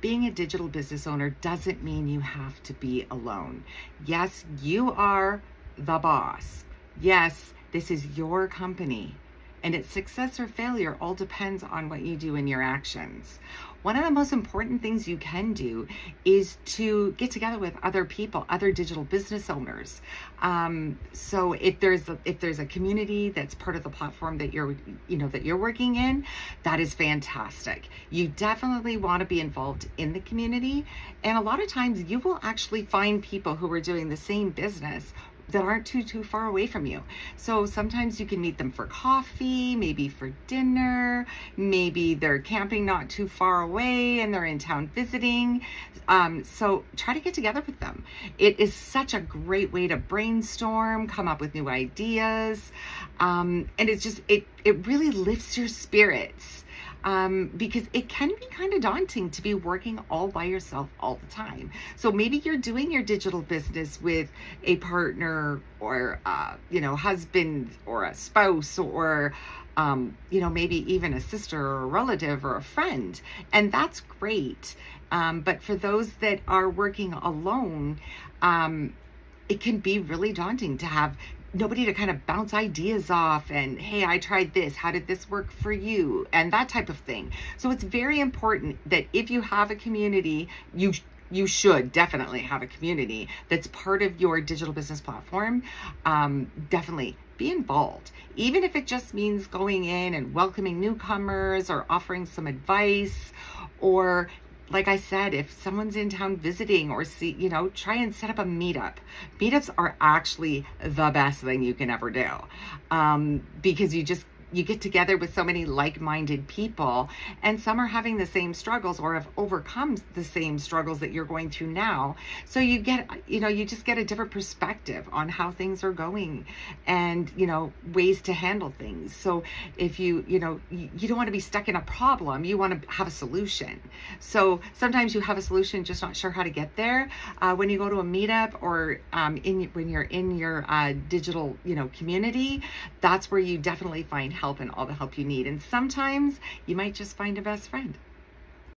being a digital business owner doesn't mean you have to be alone. Yes, you are the boss. Yes, this is your company. And its success or failure all depends on what you do in your actions. One of the most important things you can do is to get together with other people, other digital business owners. So if there's a community that's part of the platform that you're working in, that is fantastic. You definitely want to be involved in the community, and a lot of times you will actually find people who are doing the same business that aren't too far away from you. So sometimes you can meet them for coffee, maybe for dinner, maybe they're camping not too far away and they're in town visiting. So try to get together with them. It is such a great way to brainstorm, come up with new ideas, and it really lifts your spirits. Because it can be kind of daunting to be working all by yourself all the time. So maybe you're doing your digital business with a partner or, husband or a spouse or, maybe even a sister or a relative or a friend. And that's great. But for those that are working alone, it can be really daunting to have nobody to kind of bounce ideas off and, hey, I tried this, how did this work for you, and that type of thing. So it's very important that if you have a community, you should definitely have a community that's part of your digital business platform. Definitely be involved, even if it just means going in and welcoming newcomers or offering some advice, or like I said, if someone's in town visiting, or try and set up a meetup. Meetups are actually the best thing you can ever do, because you get together with so many like-minded people, and some are having the same struggles or have overcome the same struggles that you're going through now. So you just get a different perspective on how things are going and, ways to handle things. So if you don't want to be stuck in a problem, you want to have a solution. So sometimes you have a solution, just not sure how to get there. When you go to a meetup or when you're in your digital, community, that's where you definitely find help and all the help you need. And sometimes you might just find a best friend.